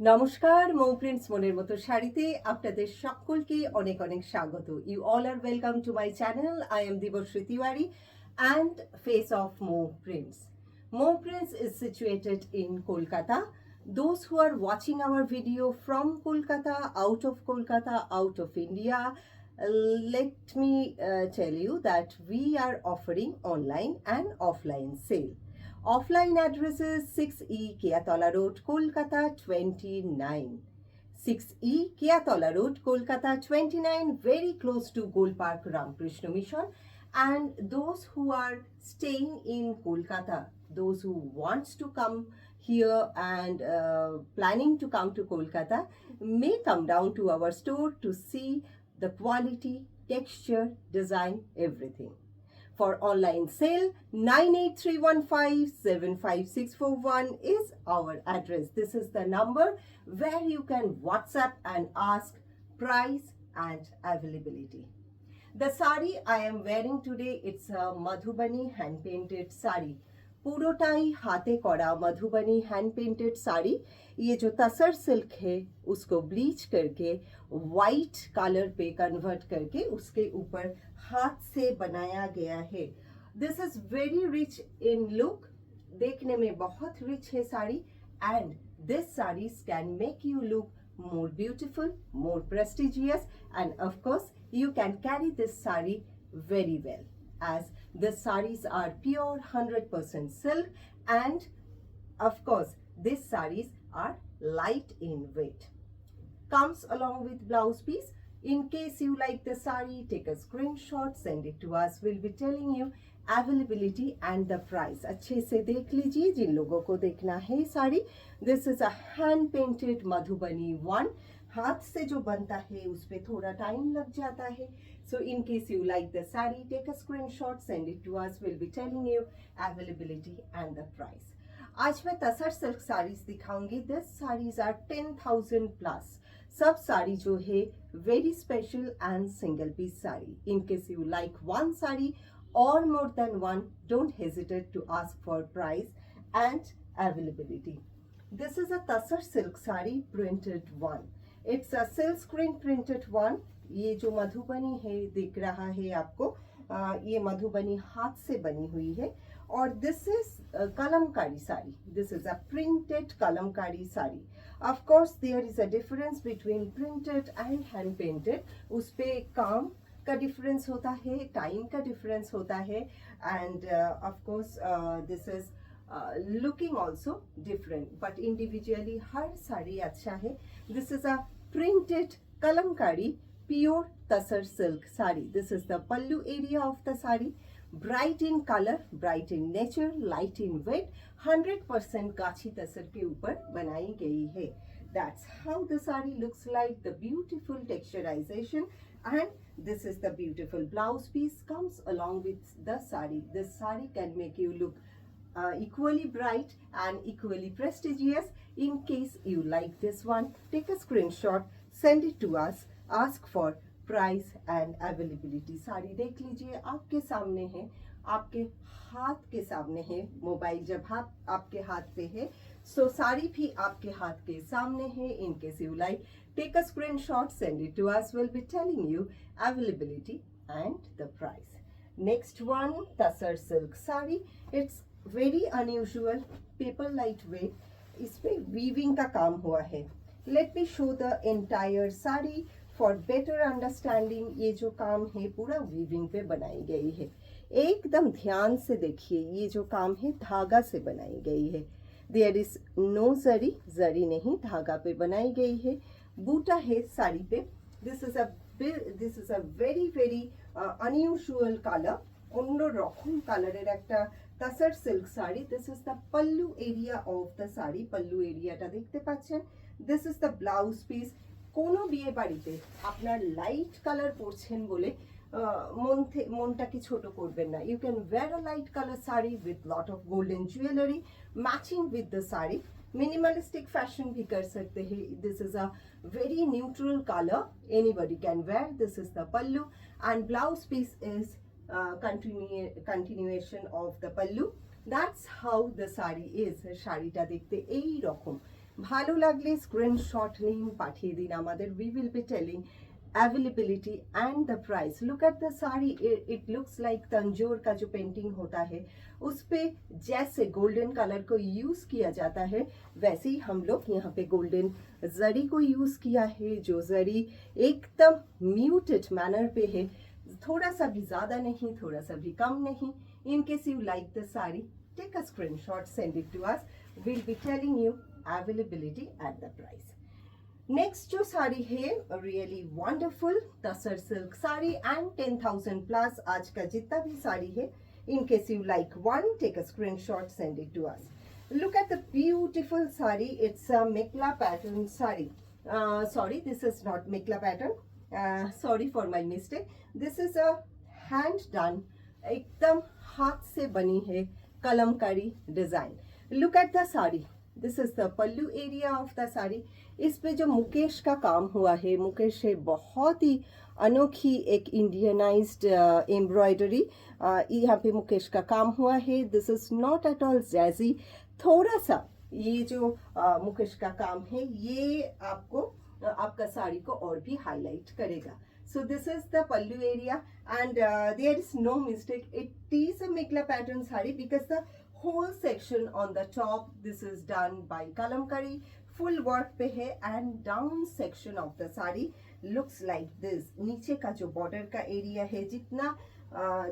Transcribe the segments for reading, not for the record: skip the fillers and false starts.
নমস্কার, মৌ প্রিন্স মনের মতো শাড়িতে আপনাদের সকলকে অনেক অনেক স্বাগত। You all are welcome to my channel. I am Debashree Tiwari and face of Mo Prints. Mo Prints is situated in Kolkata. Those who are watching our video from Kolkata, out of India, let me tell you that we are offering online and offline sale. Offline address is 6E Keatola Road, Kolkata 29. 6E Keatola Road, Kolkata 29, very close to Gold Park Ramakrishna Mission. And those who are staying in Kolkata, those who wants to come here and planning to come to Kolkata may come down to our store to see the quality, texture, design, everything. For online sale, 98315 is our address. This is the number where you can WhatsApp and ask price and availability. The sari I am wearing today, it's a Madhubani hand painted sari. पूरोटाई हाथे कड़ा Madhubani hand painted sari. ये जो तसर silk है उसको bleach करके white colour पे convert करके उसके ऊपर हाथ से बनाया गया है। This is very rich in look, देखने में बहुत रिच है sari. And this saris can make you look more beautiful, more prestigious, and of course you can carry this sari very well, as the saris are pure 100% silk, and of course these saris are light in weight. Comes along with blouse piece. In case you like the sari, take a screenshot, send it to us. We'll be telling you availability and the price. अच्छे से देख लीजिए जिन लोगों को देखना है sari. This is a hand painted Madhubani one. हाथ से जो बनता है उस पे थोड़ा टाइम लग जाता है। So in case you like the sari, take a screenshot, send it to us. We'll be telling you availability and the price. आज मैं तसर सिल्क साड़ीज दिखाऊंगी। This saris are 10,000 plus. सब साड़ी जो है very special and single piece sari. In case you like one sari or more than one, don't hesitate to ask for price and availability. This is a Tasar silk sari printed one. It's a silk screen printed one. ये जो मधुबनी है दिख रहा है आपको, ये मधुबनी हाथ से बनी हुई है। और this is kalamkari sari. This is a printed kalamkari sari. Of course there is a difference between printed and hand painted. उस पे काम का डिफरेंस होता है, टाइम का डिफरेंस होता है, and of course this is looking also different, but individually हर साड़ी अच्छा है। This is a printed Kalamkari pure tussar silk sari. This is the pallu area of the sari. Bright in colour, bright in nature, light in weight, 100% gachhi तसर के ऊपर बनाई गई है। That's how the sari looks like, the beautiful texturization, and this is the beautiful blouse piece comes along with the sari. This sari can make you look equally bright and equally prestigious. In case you like this one, take a screenshot, send it to us, ask for price and availability. Sari देख लीजिए, आपके सामने है, आपके हाथ के सामने है। मोबाइल जब आपके हाथ पे है, सो साड़ी भी आपके हाथ के सामने है। In case you like, take a screenshot, send it to us. Will be telling you availability and the price. Next one, Tasar silk sari. It's very unusual, paper lightweight. इसमें weaving का काम हुआ है। Let me show the entire sari for better understanding. ये जो काम है पूरा weaving पे बनाई गई है। एकदम ध्यान से देखिए, ये जो काम है धागा से बनाई गई है। देयर इज नो जरी, जरी नहीं, धागा पे बनाई गई है। बूटा है साड़ी पे। This is a very very unusual colour, অন্য রকম কালারের একটা tussar silk sari. This is the pallu area of the sari. Pallu এরিয়াটা দেখতে পাচ্ছেন। This is the blouse piece. কোনো বিয়ে বাড়িতে আপনার লাইট কালার পরছেন বলে মনটাকে ছোট করবেন না। You can wear a light colour sari with lot of golden jewellery matching with the sari. Minimalistic fashion भी कर सकते हैं। This is a very neutral colour, anybody can wear. This is the pallu and blouse piece is continuation of the pallu. That's how the sari is। শাড়িটা দেখতে এই রকম ভালো লাগলে স্ক্রিনশট নিন, পাঠিয়ে দিন আমাদের। We will be telling availability and the price. Look at the sari, it looks like Tanjore का जो पेंटिंग होता है उस पे जैसे गोल्डन कलर को यूज किया जाता है वैसे ही हम लोग यहाँ पे गोल्डन जरी को यूज किया है, जो जरी एकदम म्यूटेड मैनर पे है, थोड़ा सा भी ज्यादा नहीं, थोड़ा सा भी कम नहीं। In case you like the sari, take a screenshot, send it to us. We'll be telling you availability and the price. Next जो साड़ी है really wonderful tasar silk sari and 10,000 plus आज का जितना भी साड़ी है। In case you like one, take a screenshot, send it to us. Look at the beautiful sari, it's a mekhela pattern sari. Sorry, this is not mekhela pattern, sorry for my mistake. This is a hand done, एकदम हाथ से बनी है kalamkari design. Look at the sari, this is the pallu area of the sari. इस पे जो मुकेश का काम हुआ है, मुकेश है बहुत ही अनोखी एक इंडियनाइज्ड एम्ब्रॉयडरी, यहाँ पे मुकेश का काम हुआ है। This is not at all jazzy, थोड़ा सा ये जो मुकेश का काम है ये आपको आपका साड़ी को और भी हाईलाइट करेगा। So this is the pallu area and there is no mistake, it is a Mekhla pattern sari because the whole section on the top, this is done by kalamkari, full work पे है and down section of the sari looks like this। नीचे का जो border का area है जितना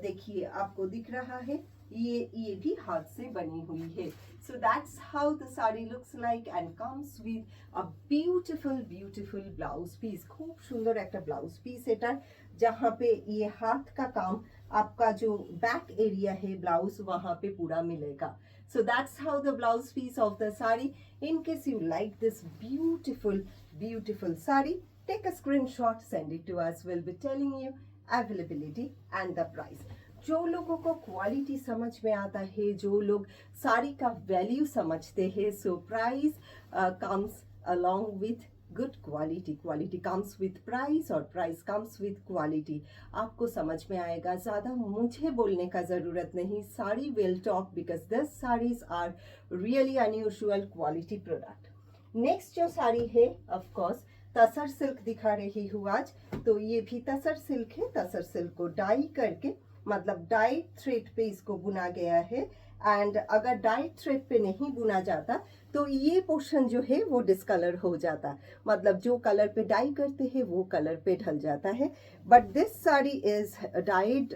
देखिए आपको दिख रहा है, ये भी हाथ से बनी हुई है। So that's how the sari looks like and comes with a beautiful blouse piece। खूब सुंदर एक ब्लाउज पीस এটা, जहाँ पे ये हाथ का काम आपका जो बैक एरिया है ब्लाउज वहाँ पे पूरा मिलेगा। So that's how the blouse piece of the sari। In case you like this beautiful sari, take a screenshot, send it to us। We'll be telling you availability and the price। जो लोगों को quality समझ में आता है, जो लोग साड़ी का वैल्यू समझते हैं, so price comes along with good quality, quality comes with price और प्राइस कम्स विथ क्वालिटी। आपको समझ में आएगा, ज़्यादा मुझे बोलने का ज़रूरत नहीं। Sari will talk because this saris are really unusual quality product. Next जो साड़ी है ऑफ कोर्स तसर सिल्क दिखा रही हूँ आज, तो ये भी तसर सिल्क है। तसर सिल्क को डाई करके, मतलब डाई थ्रेड पे इसको बुना गया है एंड अगर डाई थ्रेड पे नहीं बुना जाता तो ये पोर्शन जो है वो डिसकलर हो जाता, मतलब जो कलर पे डाई करते हैं वो कलर पे ढल जाता है। But this sari is died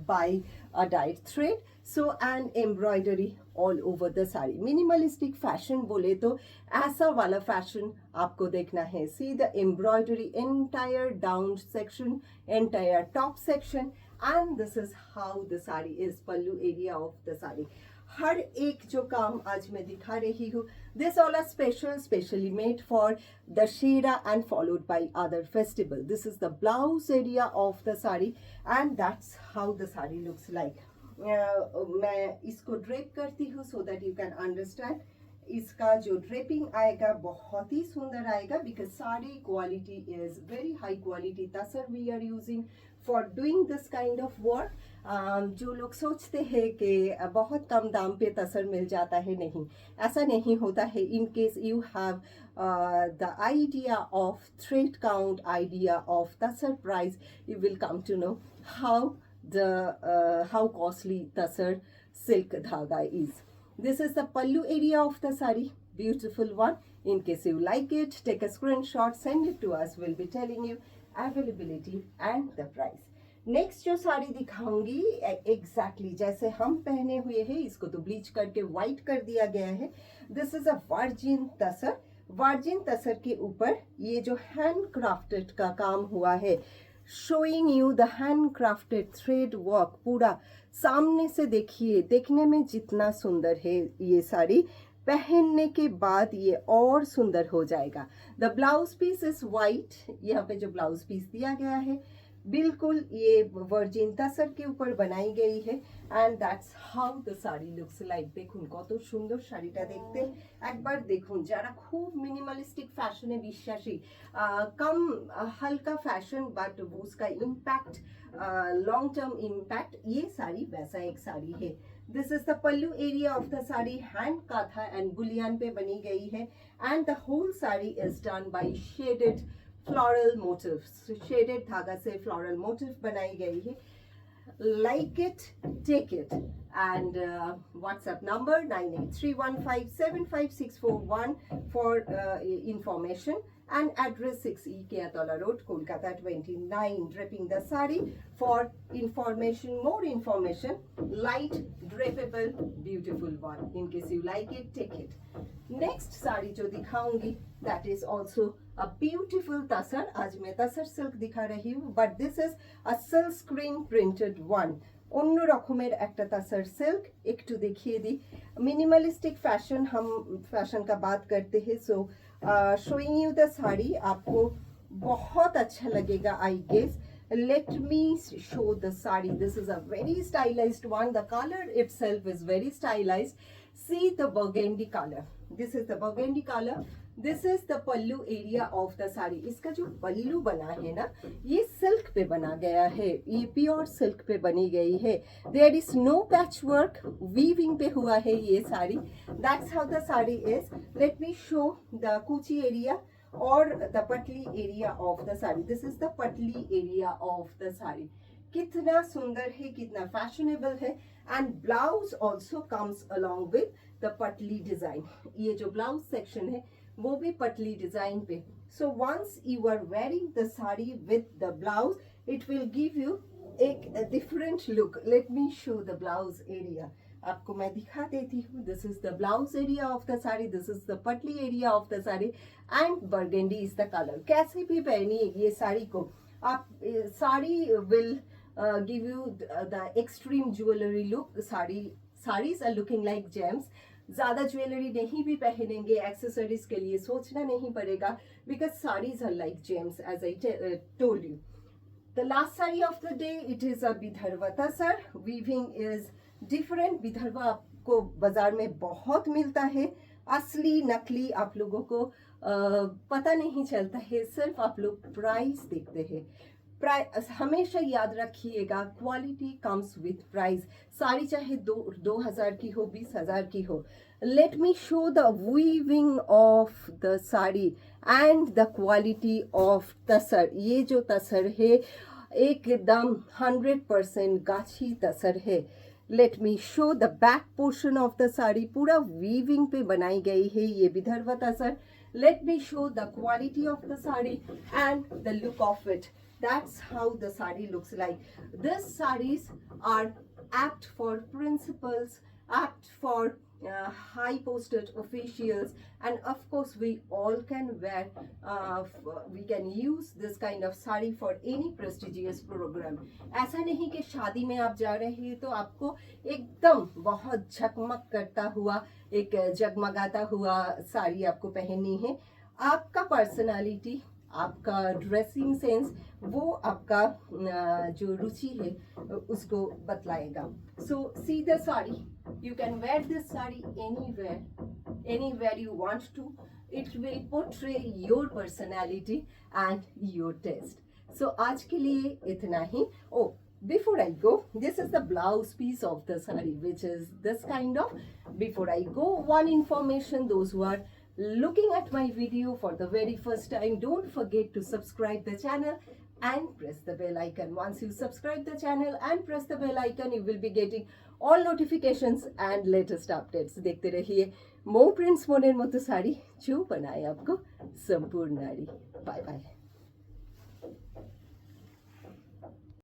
by a died thread, so and embroidery all over the sari. Minimalistic fashion बोले तो ऐसा वाला फैशन आपको देखना है। See the embroidery entire down section, entire top section, and this is how the sari is, pallu area of the sari। हर एक जो काम आज मैं दिखा रही हूँ, this all are specially made for Dussehra and followed by other festival। This is the blouse area of the sari and that's how the sari looks like। मैं इसको ड्रेप करती हूँ so that you can understand। इसका जो draping आएगा बहुत ही सुंदर आएगा because sari quality is very high quality tasar we are using for doing this kind of work. जो लोग सोचते हैं कि बहुत कम दाम पे तसर मिल जाता है, नहीं, ऐसा नहीं होता है। In case you have the idea of thread count, idea of tasar price, you will come to know how costly tasar silk dhaga is। This is the pallu area of the sari, beautiful one। In case you like it, take a screenshot, send it to us। We'll be telling you availability and the price। Next जो साड़ी दिखाऊंगी exactly जैसे हम पहने हुए हैं, इसको तो bleach करके व्हाइट कर दिया गया है। This is a virgin tussar. Virgin tussar के ऊपर ये जो हैंड क्राफ्टेड का काम हुआ है, showing you the hand crafted thread work, पूरा सामने से देखिए, देखने में जितना सुंदर है ये साड़ी, पहनने के बाद ये और सुंदर हो जाएगा। The blouse piece is white, यहाँ पे जो ब्लाउज पीस दिया गया है बिल्कुल ये वर्जिन तसर के ऊपर बनाई गई है and that's how the sari looks like. দেখুন কত সুন্দর শাড়িটা দেখতে, একবার দেখুন। যারা খুব मिनिमलिस्टिक फैशने বিশ্বাসী, कम हल्का फैशन बट उसका इम्पैक्ट, लॉन्ग टर्म इम्पैक्ट, ये साड़ी वैसा एक साड़ी है। This is the pallu area of the sari, hand katha and bullion पे बनी गई है, and the whole sari is done by shaded floral motifs. Shaded धागा से floral motif बनाई गई है. Like it, take it. And WhatsApp number 9831575641 for information, and address 6E Keatola Road, Kolkata 29, dripping the sari. For information, more information, light, drapable, beautiful one. In case you like it, take it. Next sari जो दिखाऊंगी, that is also a beautiful tasar. आज मैं tasar silk दिखा रही हूँ, but this is a silk screen printed one. অন্য রকমের একটা তাসার সিল্ক একটু দেখিয়ে দিই मिनिमलिस्टिक फैशन हम फैशन का बात करते हैं so showing you the sari आपको बहुत अच्छा लगेगा I guess let me show the sari. This is a very stylized one. The color itself is very stylized. See the burgundy color. This is the burgundy color. This is the pallu area of the sari. इसका जो पल्लू बना है ना, ये silk पे बना गया है, ये प्योर सिल्क पे बनी गई है. There is no patchwork, weaving पे हुआ है ये sari. That's how the sari is. Let me show the kuchi area or the patli area of the sari. This is the patli area of the sari. कितना सुंदर है, कितना fashionable है. And blouse also comes along with the patli design. ये जो blouse section है वो भी पटली डिजाइन पे. So once you are wearing the sari with the blouse, it will give you a different look. Let me show the blouse area. आपको मैं दिखा देती हूँ. This is the blouse area of the sari. This is the patli area of the sari, and burgundy is the color. कैसे भी पहनिए ये साड़ी को आप, sari will give you the extreme jewelry look. Saris are looking like gems. ज़्यादा jewellery नहीं भी पहनेंगे, एक्सेसरीज के लिए सोचना नहीं पड़ेगा, because saris are like gems as I told you. The last sari of the day, it is a Vidarbha tasar. Weaving is different. Vidarbha आपको बाजार में बहुत मिलता है. असली नकली आप लोगों को पता नहीं चलता है, सिर्फ आप लोग प्राइस देखते हैं. हमेशा याद रखिएगा, quality comes with price. Sari चाहे 2000 की हो, 20,000 की हो. Let me show the weaving of the sari and the quality of tussar. ये जो तसर है एकदम 100% गाछी तसर है. Let me show the back portion of the sari. पूरा वीविंग पे बनाई गई है ये विदर्भा तसर. Let me show the quality of the sari and the look of it. That's how the sari looks like. These saris are apt for principals, apt for high posted officials, and of course we all can wear, we can use this kind of sari for any prestigious program. ऐसा नहीं कि शादी में आप जा रहे हैं तो आपको एकदम बहुत झकमक करता हुआ, एक जगमगाता हुआ साड़ी आपको पहननी है. आपका पर्सनालिटी, आपका ड्रेसिंग सेंस, वो आपका जो रुचि है उसको बतलाएगा. So see the sari. You can wear this sari anywhere you want to. It will portray your personality and your taste. So आज के लिए इतना ही. Oh, before I go, this is the blouse piece of the sari, which is this kind of. Before I go, one information, those who are looking at my video for the very first time, don't forget to subscribe the channel and press the bell icon. Once you subscribe the channel and press the bell icon, you will be getting all notifications and latest updates. देखते रहिए मो Prince मोनेर मतो साड़ी जो बनाए आपको संपूर्ण नारी. Bye bye.